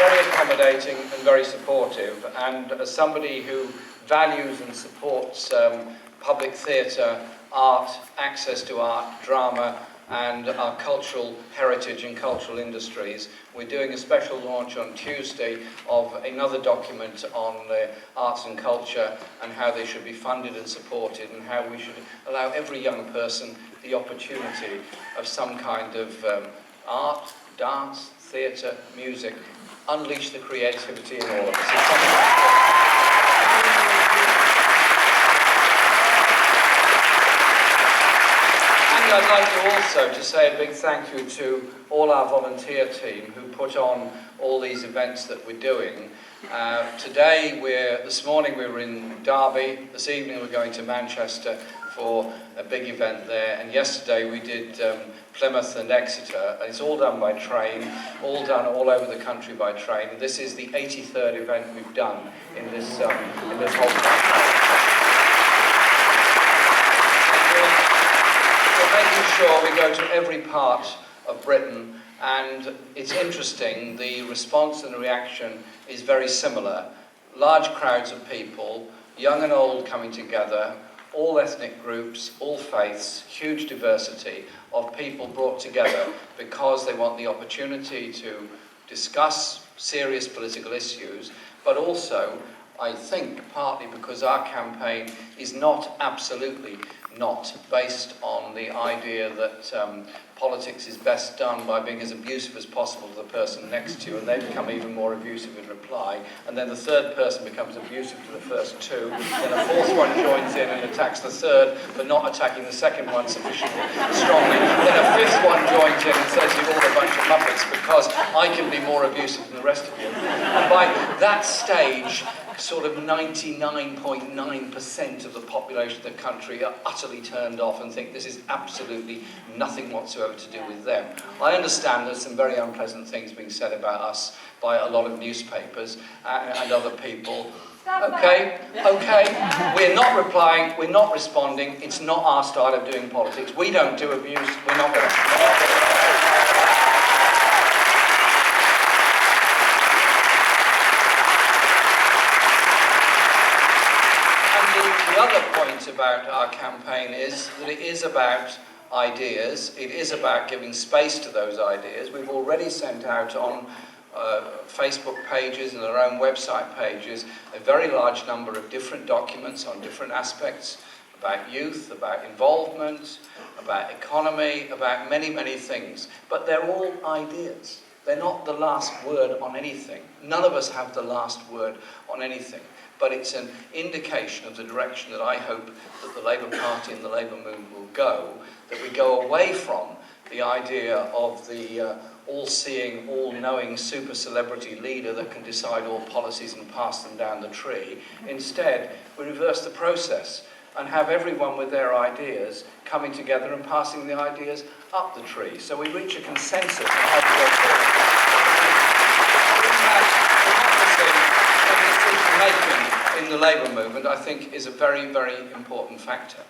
very accommodating and very supportive, and as somebody who values and supports public theatre, art, access to art, drama, and our cultural heritage and cultural industries. We're doing a special launch on Tuesday of another document on arts and culture and how they should be funded and supported, and how we should allow every young person the opportunity of some kind of art, dance, theatre, music. Unleash the creativity in all of us. I'd like also to say a big thank you to all our volunteer team who put on all these events that we're doing. This morning we were in Derby, this evening we're going to Manchester for a big event there, and yesterday we did Plymouth and Exeter, and it's all done by train, all done all over the country by train. And this is the 83rd event we've done in this whole country. Making sure we go to every part of Britain, and it's interesting, the response and the reaction is very similar. Large crowds of people, young and old coming together, all ethnic groups, all faiths, huge diversity of people brought together because they want the opportunity to discuss serious political issues, but also, I think, partly because our campaign is not absolutely not based on the idea that politics is best done by being as abusive as possible to the person next to you, and they become even more abusive in reply, and then the third person becomes abusive to the first two, then a fourth one joins in and attacks the third, but not attacking the second one sufficiently strongly, then a fifth one joins in and says you're all a bunch of muppets because I can be more abusive than the rest of you. And by that stage, sort of 99.9% of the population of the country are utterly turned off and think this is absolutely nothing whatsoever to do with them. I understand there's some very unpleasant things being said about us by a lot of newspapers and other people. Okay, we're not replying, we're not responding, it's not our style of doing politics. We don't do abuse, we're not going to... The other point about our campaign is that it is about ideas, it is about giving space to those ideas. We've already sent out on Facebook pages and our own website pages a very large number of different documents on different aspects about youth, about involvement, about economy, about many, many things. But they're all ideas. They're not the last word on anything. None of us have the last word on anything. But it's an indication of the direction that I hope that the Labour Party and the Labour movement will go, that we go away from the idea of the all-seeing, all-knowing super celebrity leader that can decide all policies and pass them down the tree. Instead, we reverse the process and have everyone with their ideas coming together and passing the ideas up the tree. So we reach a consensus on how to go forward. Decision-making in the Labour movement, I think, is a very, very important factor.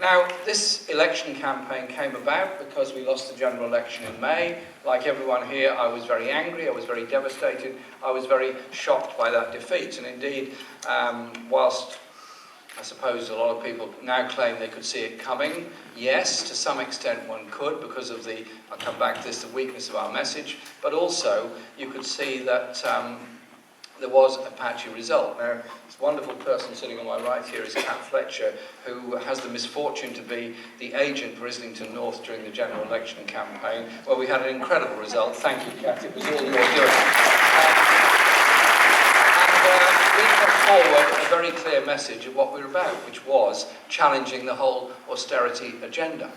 Now, this election campaign came about because we lost the general election in May. Like everyone here, I was very angry, I was very devastated, I was very shocked by that defeat. And indeed, whilst I suppose a lot of people now claim they could see it coming, yes, to some extent one could because of the, I'll come back to this, the weakness of our message, but also you could see that there was a patchy result. Now, this wonderful person sitting on my right here is Kat Fletcher, who has the misfortune to be the agent for Islington North during the general election campaign, where we had an incredible result. Thank you, Kat. It was all your doing. We put forward a very clear message of what we're about, which was challenging the whole austerity agenda.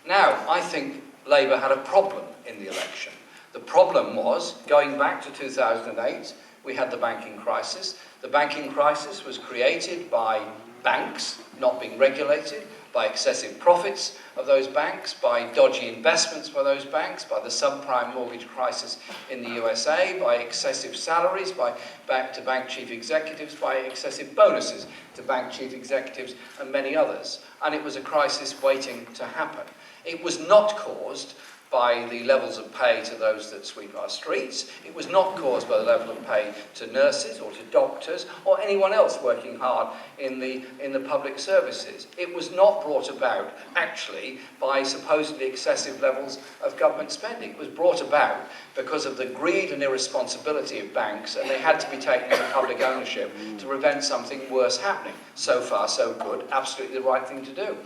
Now, I think Labour had a problem in the election. The problem was, going back to 2008, we had the banking crisis. The banking crisis was created by banks not being regulated, by excessive profits of those banks, by dodgy investments by those banks, by the subprime mortgage crisis in the USA, by excessive salaries by bank chief executives, by excessive bonuses to bank chief executives and many others. And it was a crisis waiting to happen. It was not caused by the levels of pay to those that sweep our streets. It was not caused by the level of pay to nurses or to doctors or anyone else working hard in the public services. It was not brought about, actually, by supposedly excessive levels of government spending. It was brought about because of the greed and irresponsibility of banks, and they had to be taken into public ownership to prevent something worse happening. So far, so good. Absolutely the right thing to do.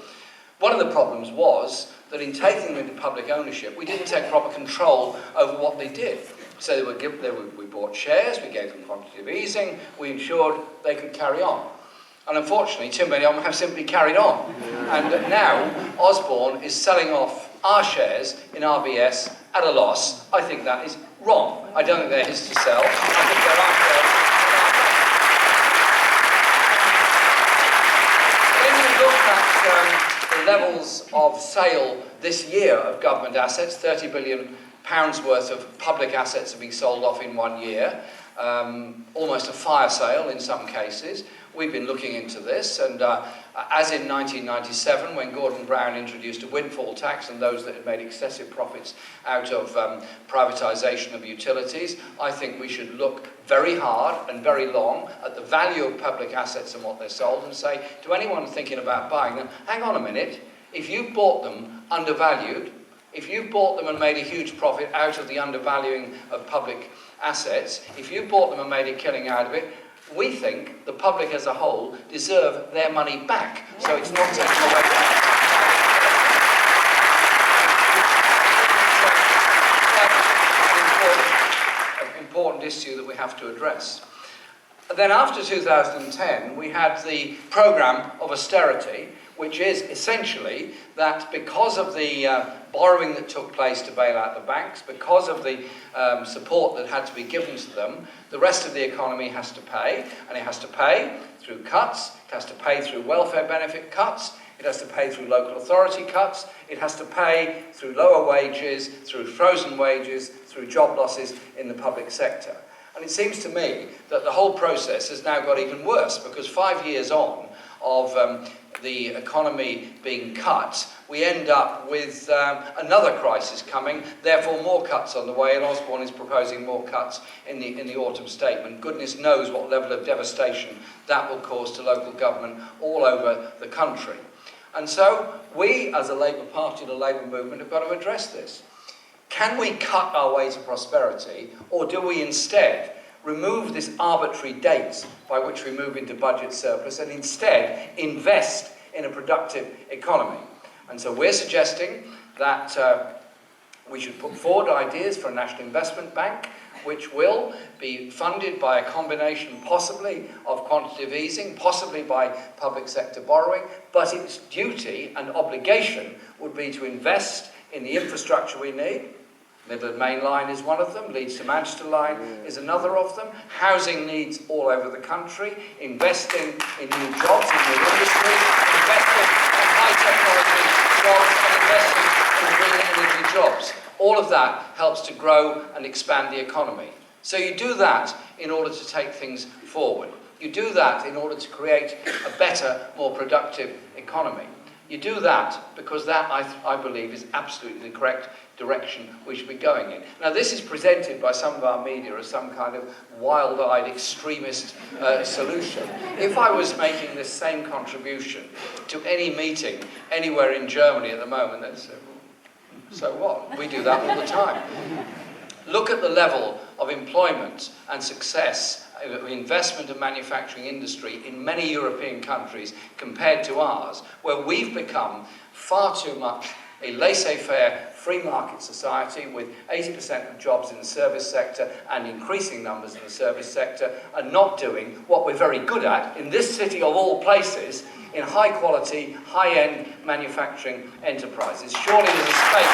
One of the problems was that in taking them into public ownership, we didn't take proper control over what they did. So we bought shares, we gave them quantitative easing, we ensured they could carry on. And unfortunately, too many of them have simply carried on. And now, Osborne is selling off our shares in RBS at a loss. I think that is wrong. I don't think they're his to sell. I think they're our shares. When you look at the levels of sale this year of government assets, £30 billion worth of public assets have been sold off in 1 year, almost a fire sale in some cases. We've been looking into this, and as in 1997, when Gordon Brown introduced a windfall tax on those that had made excessive profits out of privatisation of utilities, I think we should look very hard and very long at the value of public assets and what they're sold, and say to anyone thinking about buying them, hang on a minute, if you bought them undervalued, if you bought them and made a huge profit out of the undervaluing of public assets, if you bought them and made a killing out of it, we think the public as a whole deserve their money back. So it's not taken away from them. An important issue that we have to address. And then after 2010, we had the programme of austerity, which is essentially that because of the borrowing that took place to bail out the banks, because of the support that had to be given to them, the rest of the economy has to pay, and it has to pay through cuts, it has to pay through welfare benefit cuts, it has to pay through local authority cuts, it has to pay through lower wages, through frozen wages, through job losses in the public sector. And it seems to me that the whole process has now got even worse, because 5 years on of the economy being cut, we end up with another crisis coming, therefore more cuts on the way, and Osborne is proposing more cuts in the autumn statement. Goodness knows what level of devastation that will cause to local government all over the country. And so we, as a Labour Party, the Labour movement, have got to address this. Can we cut our way to prosperity, or do we instead remove this arbitrary date by which we move into budget surplus and instead invest in a productive economy? And so we're suggesting that we should put forward ideas for a national investment bank, which will be funded by a combination possibly of quantitative easing, possibly by public sector borrowing, but its duty and obligation would be to invest in the infrastructure we need. Midland Main Line is one of them, Leeds to Manchester Line is another of them, housing needs all over the country, investing in new jobs, in new industries, investing in high technology jobs, and investing in green energy jobs. All of that helps to grow and expand the economy. So you do that in order to take things forward. You do that in order to create a better, more productive economy. You do that because that, I believe, is absolutely the correct direction we should be going in. Now, this is presented by some of our media as some kind of wild-eyed extremist solution. If I was making this same contribution to any meeting anywhere in Germany at the moment, they'd say, so what? We do that all the time. Look at the level of employment and success, investment and manufacturing industry in many European countries compared to ours, where we've become far too much a laissez-faire free market society with 80% of jobs in the service sector and increasing numbers in the service sector, and not doing what we're very good at in this city of all places, in high quality, high-end manufacturing enterprises. Surely there's a space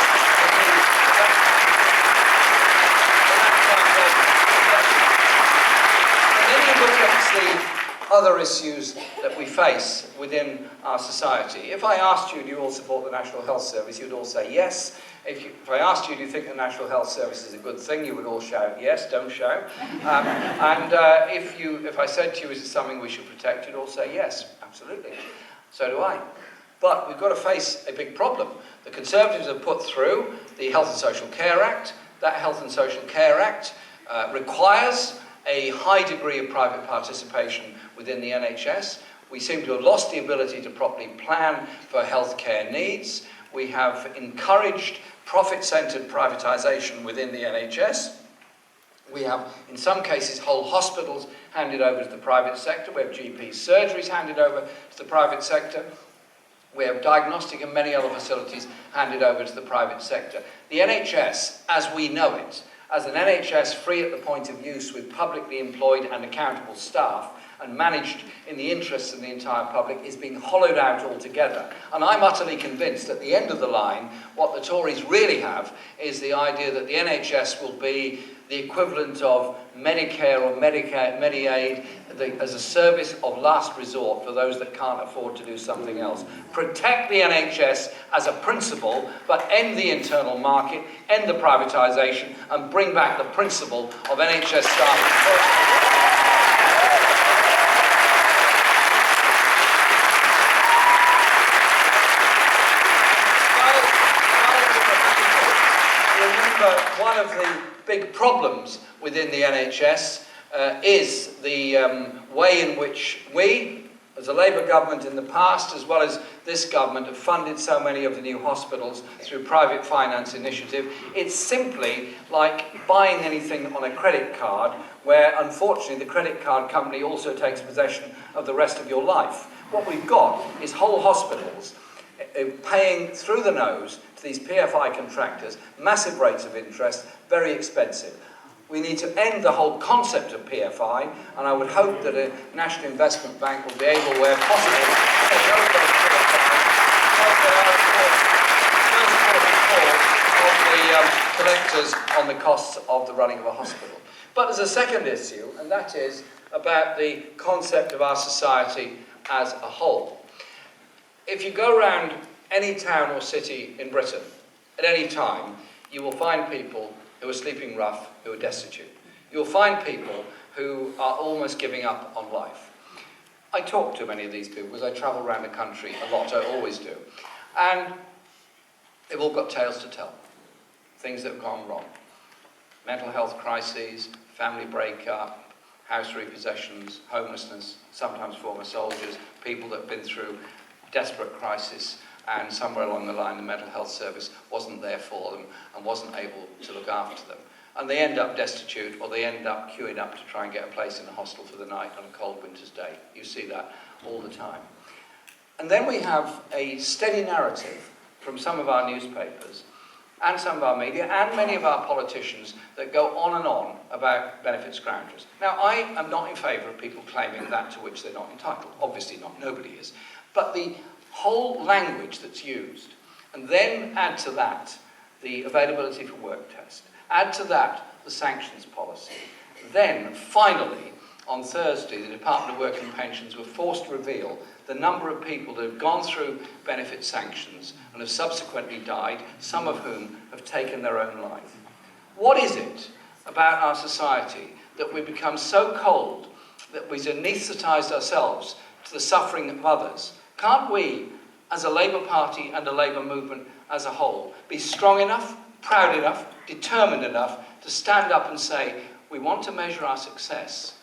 other issues that we face within our society. If I asked you, do you all support the National Health Service, you'd all say yes. If I asked you, do you think the National Health Service is a good thing, you would all shout yes, don't shout. If I said to you, is it something we should protect, you'd all say yes, absolutely. So do I. But we've got to face a big problem. The Conservatives have put through the Health and Social Care Act. That Health and Social Care Act requires a high degree of private participation within the NHS. We seem to have lost the ability to properly plan for healthcare needs. We have encouraged profit-centred privatisation within the NHS. We have, in some cases, whole hospitals handed over to the private sector. We have GP surgeries handed over to the private sector. We have diagnostic and many other facilities handed over to the private sector. The NHS, as we know it, as an NHS free at the point of use with publicly employed and accountable staff and managed in the interests of the entire public, is being hollowed out altogether. And I'm utterly convinced at the end of the line, what the Tories really have is the idea that the NHS will be the equivalent of Medicare or Medicaid as a service of last resort for those that can't afford to do something else. Protect the NHS as a principle, but end the internal market, end the privatisation, and bring back the principle of NHS staff. One of the big problems within the NHS is the way in which we, as a Labour government in the past, as well as this government, have funded so many of the new hospitals through private finance initiative. It's simply like buying anything on a credit card, where unfortunately the credit card company also takes possession of the rest of your life. What we've got is whole hospitals paying through the nose to these PFI contractors, massive rates of interest, very expensive. We need to end the whole concept of PFI, and I would hope that a National Investment Bank will be able, where possible, to take over those PFIs, of the collectors on the costs of the running of a hospital. But there's a second issue, and that is about the concept of our society as a whole. If you go around any town or city in Britain at any time, you will find people who are sleeping rough, who are destitute. You'll find people who are almost giving up on life. I talk to many of these people because I travel around the country a lot, I always do. And they've all got tales to tell, things that have gone wrong. Mental health crises, family breakup, house repossessions, homelessness, sometimes former soldiers, people that have been through desperate crisis, and somewhere along the line the mental health service wasn't there for them and wasn't able to look after them. And they end up destitute, or they end up queuing up to try and get a place in a hostel for the night on a cold winter's day. You see that all the time. And then we have a steady narrative from some of our newspapers and some of our media and many of our politicians that go on and on about benefit scroungers. Now, I am not in favour of people claiming that to which they're not entitled. Obviously not, nobody is. But the whole language that's used, and then add to that the availability for work test, add to that the sanctions policy, then finally on Thursday the Department of Work and Pensions were forced to reveal the number of people that have gone through benefit sanctions and have subsequently died, some of whom have taken their own life. What is it about our society that we become so cold that we've anaesthetised ourselves to the suffering of others? Can't we, as a Labour Party and a Labour movement as a whole, be strong enough, proud enough, determined enough to stand up and say, we want to measure our success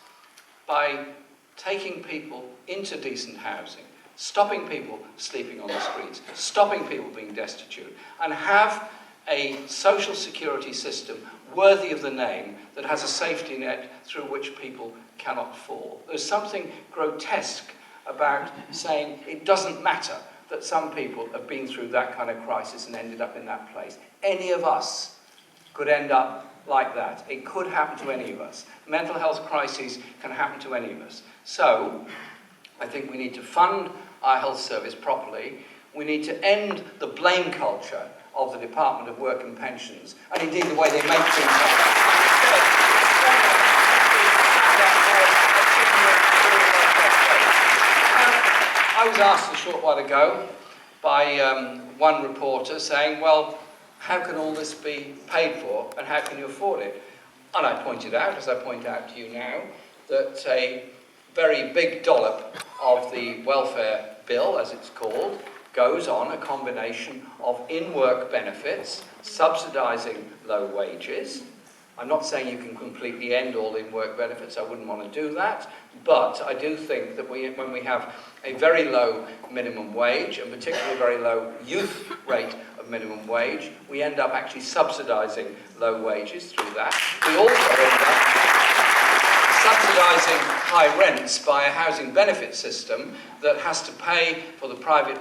by taking people into decent housing, stopping people sleeping on the streets, stopping people being destitute, and have a social security system worthy of the name that has a safety net through which people cannot fall. There's something grotesque about saying it doesn't matter that some people have been through that kind of crisis and ended up in that place. Any of us could end up like that. It could happen to any of us. Mental health crises can happen to any of us. So, I think we need to fund our health service properly. We need to end the blame culture of the Department of Work and Pensions, and indeed the way they make things happen. I was asked a short while ago by one reporter saying, well, how can all this be paid for and how can you afford it? And I pointed out, as I point out to you now, that a very big dollop of the welfare bill, as it's called, goes on a combination of in-work benefits, subsidising low wages. I'm not saying you can completely end all in-work benefits, I wouldn't want to do that, but I do think that when we have a very low minimum wage, and particularly a very low youth rate of minimum wage, we end up actually subsidising low wages through that. We also end up subsidising high rents by a housing benefit system that has to pay for the private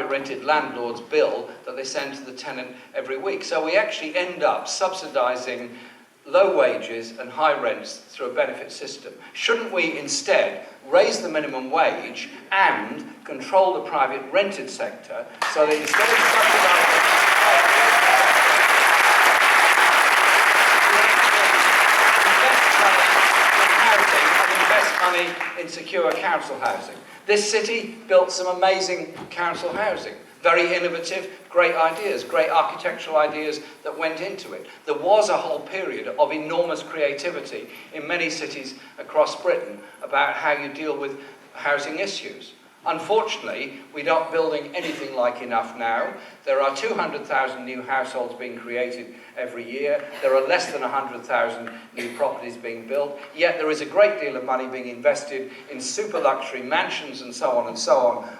rented landlord's bill that they send to the tenant every week. So we actually end up subsidising low wages and high rents through a benefit system. Shouldn't we instead raise the minimum wage and control the private rented sector so that instead of subsidising invest money in secure council housing? This city built some amazing council housing. Very innovative, great ideas, great architectural ideas that went into it. There was a whole period of enormous creativity in many cities across Britain about how you deal with housing issues. Unfortunately, we're not building anything like enough now. There are 200,000 new households being created every year. There are less than 100,000 new properties being built. Yet there is a great deal of money being invested in super luxury mansions and so on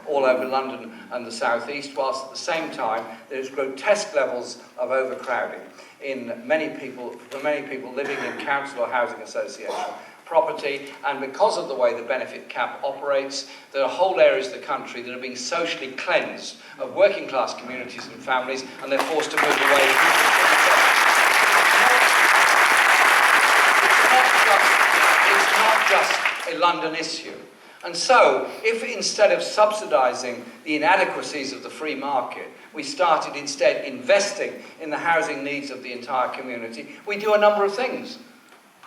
all over London and the South East, whilst at the same time there's grotesque levels of overcrowding for many people living in council or housing association property, and because of the way the benefit cap operates, there are whole areas of the country that are being socially cleansed of working class communities and families, and they're forced to move away. It's not just a London issue. And so, if instead of subsidising the inadequacies of the free market, we started instead investing in the housing needs of the entire community, we do a number of things.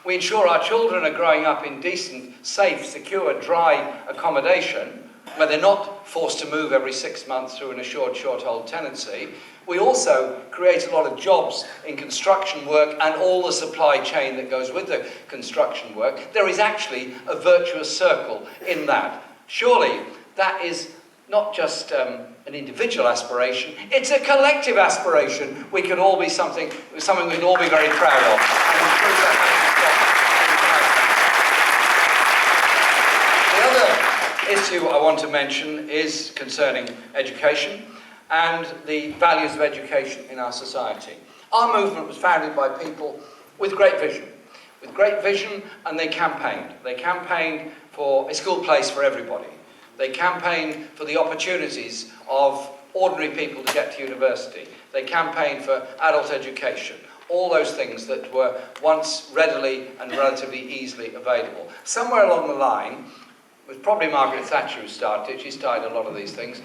We ensure our children are growing up in decent, safe, secure, dry accommodation, where they're not forced to move every 6 months through an assured short-hold tenancy. We also create a lot of jobs in construction work and all the supply chain that goes with the construction work. There is actually a virtuous circle in that. Surely that is not just an individual aspiration, it's a collective aspiration. We can all be something we can all be very proud of. The other issue I want to mention is concerning education and the values of education in our society. Our movement was founded by people with great vision. And they campaigned. They campaigned for a school place for everybody. They campaigned for the opportunities of ordinary people to get to university. They campaigned for adult education. All those things that were once readily and relatively easily available. Somewhere along the line, it was probably Margaret Thatcher who started it, she started a lot of these things,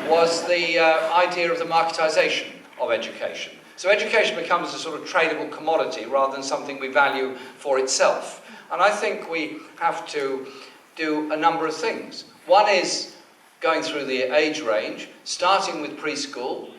was the idea of the marketisation of education. So education becomes a sort of tradable commodity rather than something we value for itself. And I think we have to do a number of things. One is going through the age range, starting with preschool.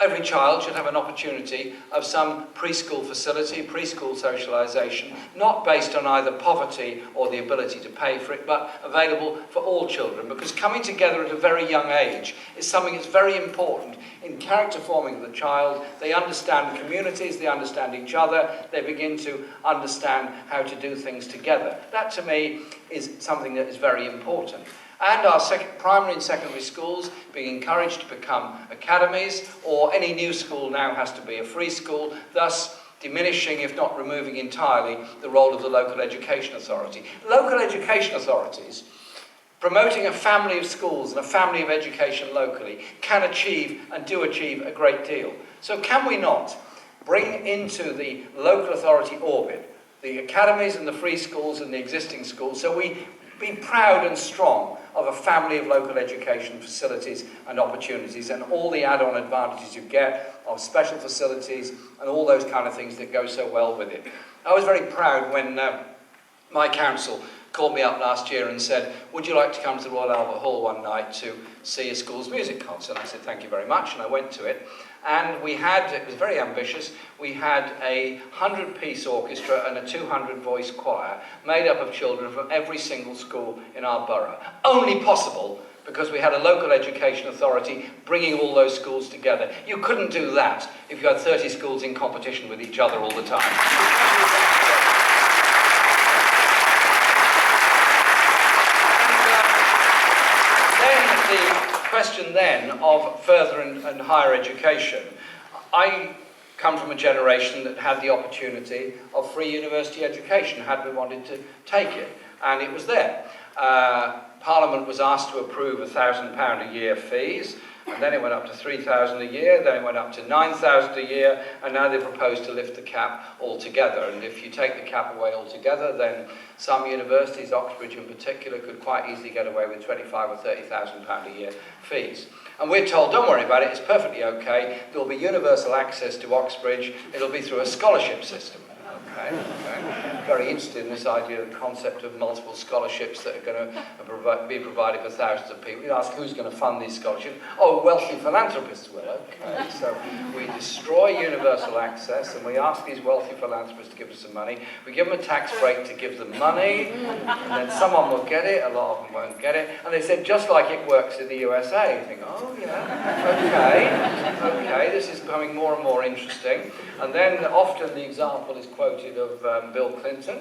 Every child should have an opportunity of some preschool facility, preschool socialisation, not based on either poverty or the ability to pay for it, but available for all children. Because coming together at a very young age is something that's very important in character forming of the child. They understand communities, they understand each other, they begin to understand how to do things together. That to me is something that is very important. And our primary and secondary schools being encouraged to become academies, or any new school now has to be a free school, thus diminishing, if not removing entirely, the role of the local education authority. Local education authorities, promoting a family of schools and a family of education locally, can achieve and do achieve a great deal. So can we not bring into the local authority orbit the academies and the free schools and the existing schools, so we be proud and strong of a family of local education facilities and opportunities and all the add-on advantages you get of special facilities and all those kind of things that go so well with it. I was very proud when my council called me up last year and said, would you like to come to the Royal Albert Hall one night to see a school's music concert? And I said, thank you very much, and I went to it. And we had, it was very ambitious, we had a 100-piece orchestra and a 200-voice choir made up of children from every single school in our borough. Only possible because we had a local education authority bringing all those schools together. You couldn't do that if you had 30 schools in competition with each other all the time. The question then of further and higher education. I come from a generation that had the opportunity of free university education, had we wanted to take it, and it was there. Parliament was asked to approve £1,000 a year fees, and then it went up to £3,000 a year, then it went up to £9,000 a year, and now they propose to lift the cap altogether. And if you take the cap away altogether, then some universities, Oxbridge in particular, could quite easily get away with £25,000 or £30,000 a year fees. And we're told, don't worry about it, it's perfectly okay, there'll be universal access to Oxbridge, it'll be through a scholarship system. Okay. Very interested in this idea, the concept of multiple scholarships that are going to be provided for thousands of people. You ask who's going to fund these scholarships? Oh, wealthy philanthropists will. Okay, so we destroy universal access and we ask these wealthy philanthropists to give us some money. We give them a tax break to give them money, and then someone will get it, a lot of them won't get it. And they said, just like it works in the USA. You think, oh yeah, okay, this is becoming more and more interesting. And then often the example is quoted of Bill Clinton,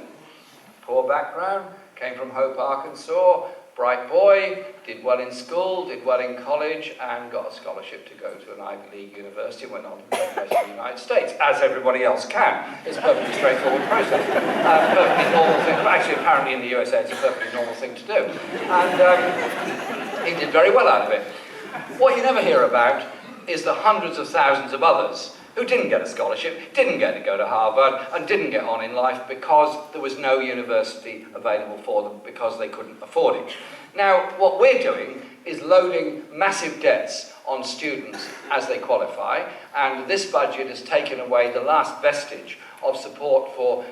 poor background, came from Hope, Arkansas, bright boy, did well in school, did well in college, and got a scholarship to go to an Ivy League university and went on to the President of the United States, as everybody else can. It's a perfectly straightforward process. Perfectly normal thing. Actually, apparently in the USA, it's a perfectly normal thing to do. And he did very well out of it. What you never hear about is the hundreds of thousands of others who didn't get a scholarship, didn't get to go to Harvard, and didn't get on in life because there was no university available for them because they couldn't afford it. Now, what we're doing is loading massive debts on students as they qualify, and this budget has taken away the last vestige of support for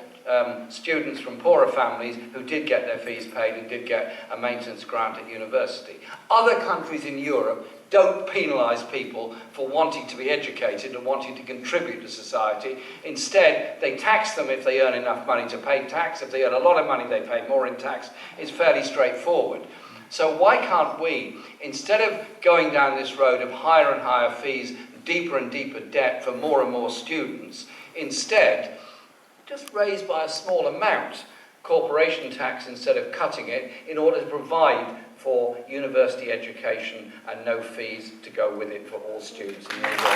students from poorer families who did get their fees paid and did get a maintenance grant at university. Other countries in Europe don't penalise people for wanting to be educated and wanting to contribute to society. Instead, they tax them if they earn enough money to pay tax. If they earn a lot of money, they pay more in tax. It's fairly straightforward. So why can't we, instead of going down this road of higher and higher fees, deeper and deeper debt for more and more students, instead just raise by a small amount corporation tax instead of cutting it in order to provide for university education and no fees to go with it for all students in university.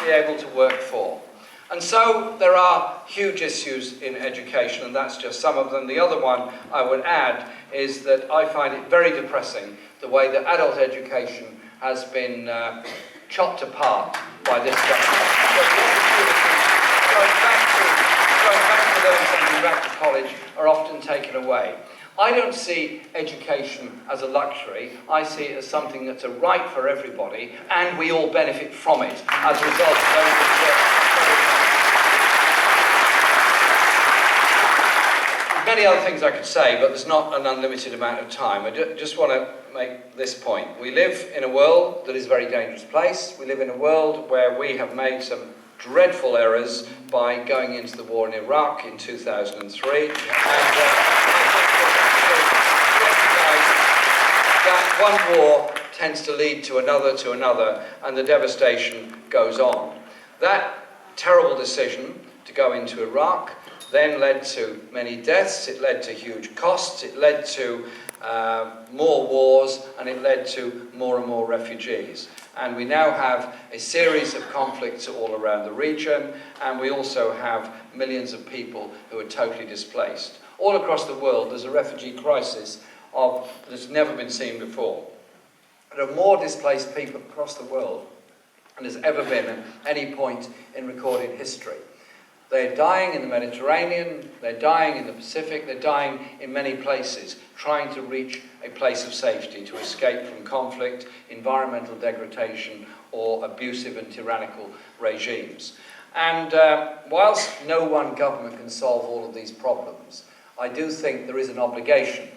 Be able to work for. And so there are huge issues in education, and that's just some of them. The other one I would add is that I find it very depressing the way that adult education has been chopped apart by this government. Going back to those sending back to college are often taken away. I don't see education as a luxury. I see it as something that's a right for everybody, and we all benefit from it as a result of those. Many other things I could say, but there's not an unlimited amount of time. I just want to make this point. We live in a world that is a very dangerous place. We live in a world where we have made some dreadful errors by going into the war in Iraq in 2003. That one war tends to lead to another, and the devastation goes on. That terrible decision to go into Iraq then led to many deaths, it led to huge costs, it led to more wars, and it led to more and more refugees. And we now have a series of conflicts all around the region, and we also have millions of people who are totally displaced. All across the world, there's a refugee crisis that's never been seen before. There are more displaced people across the world than there's ever been at any point in recorded history. They're dying in the Mediterranean, they're dying in the Pacific, they're dying in many places, trying to reach a place of safety, to escape from conflict, environmental degradation, or abusive and tyrannical regimes. And whilst no one government can solve all of these problems, I do think there is an obligation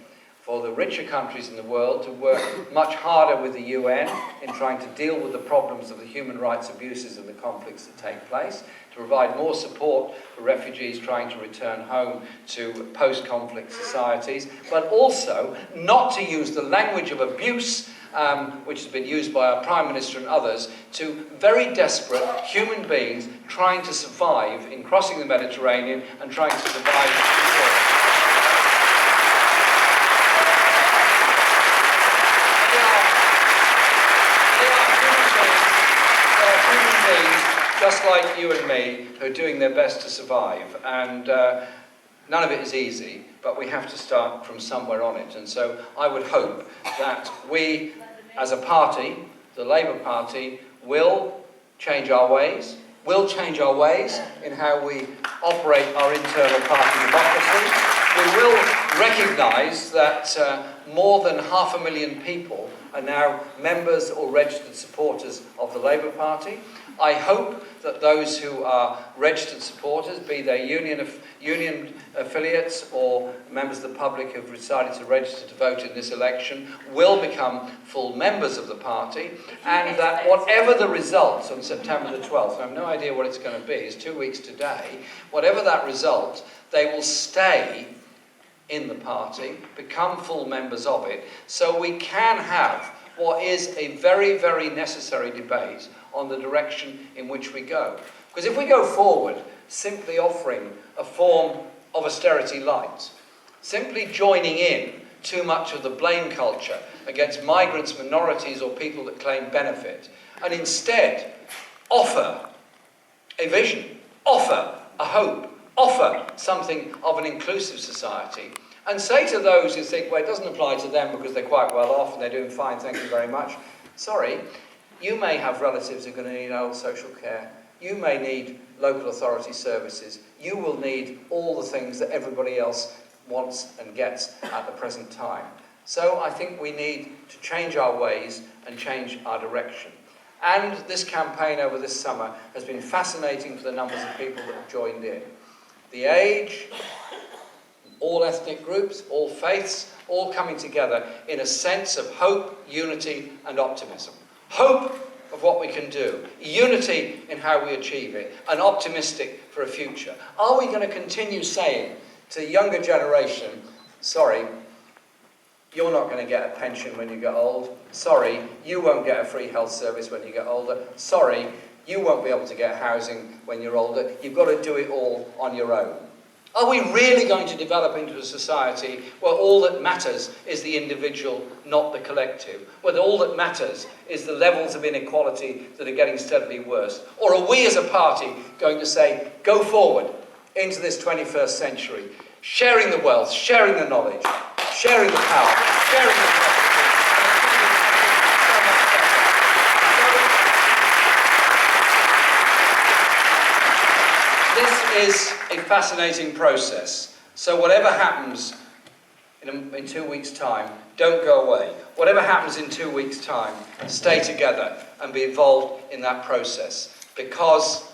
for the richer countries in the world to work much harder with the UN in trying to deal with the problems of the human rights abuses and the conflicts that take place, to provide more support for refugees trying to return home to post-conflict societies, but also not to use the language of abuse which has been used by our Prime Minister and others, to very desperate human beings trying to survive in crossing the Mediterranean and trying to survive in Europe. They are human beings, just like you and me, who are doing their best to survive. And none of it is easy, but we have to start from somewhere on it. And so I would hope that we, as a party, the Labour Party, will change our ways. We'll change our ways in how we operate our internal party democracy. We will recognise that more than 500,000 people are now members or registered supporters of the Labour Party. I hope that those who are registered supporters, be they union affiliates or members of the public who have decided to register to vote in this election, will become full members of the party, and that whatever the results on September the 12th, I have no idea what it's going to be, it's 2 weeks today, whatever that result, they will stay in the party, become full members of it, so we can have what is a very, very necessary debate on the direction in which we go. Because if we go forward simply offering a form of austerity light, simply joining in too much of the blame culture against migrants, minorities or people that claim benefit, and instead offer a vision, offer a hope, offer something of an inclusive society, and say to those who think, well, it doesn't apply to them because they're quite well off and they're doing fine, thank you very much. Sorry, you may have relatives who are going to need adult social care. You may need local authority services. You will need all the things that everybody else wants and gets at the present time. So I think we need to change our ways and change our direction. And this campaign over this summer has been fascinating for the numbers of people that have joined in. The age, all ethnic groups, all faiths, all coming together in a sense of hope, unity and optimism. Hope of what we can do, unity in how we achieve it, and optimistic for a future. Are we going to continue saying to the younger generation, sorry, you're not going to get a pension when you get old, sorry, you won't get a free health service when you get older, sorry, you won't be able to get housing when you're older, you've got to do it all on your own? Are we really going to develop into a society where all that matters is the individual, not the collective? Where all that matters is the levels of inequality that are getting steadily worse? Or are we as a party going to say, go forward into this 21st century, sharing the wealth, sharing the knowledge, sharing the power, sharing the prosperity? This is a fascinating process. So whatever happens in 2 weeks' time, don't go away. Whatever happens in 2 weeks' time, stay together and be involved in that process. Because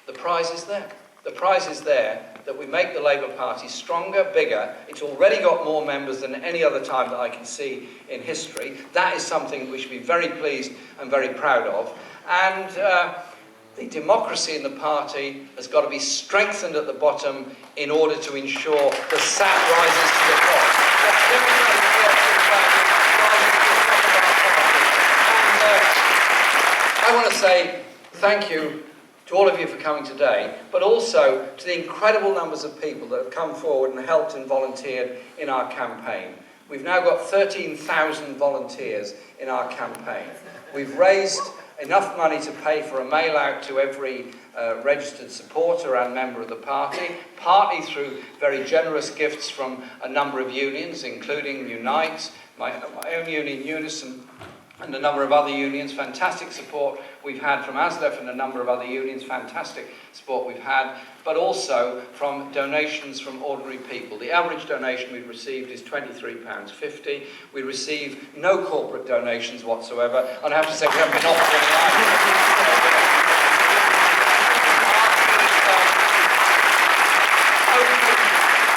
the prize is there. The prize is there that we make the Labour Party stronger, bigger. It's already got more members than any other time that I can see in history. That is something we should be very pleased and very proud of. And the democracy in the party has got to be strengthened at the bottom in order to ensure the sap rises to the top. I want to say thank you to all of you for coming today, but also to the incredible numbers of people that have come forward and helped and volunteered in our campaign. We've now got 13,000 volunteers in our campaign. We've raised enough money to pay for a mail-out to every registered supporter and member of the party, partly through very generous gifts from a number of unions, including Unite, my own union, Unison, and a number of other unions. Fantastic support we've had from ASLEF and a number of other unions, fantastic support we've had, but also from donations from ordinary people. The average donation we've received is £23.50. We receive no corporate donations whatsoever, and I have to say we haven't been offered any.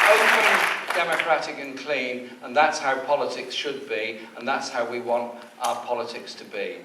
Open, democratic and clean, and that's how politics should be, and that's how we want our politics to be.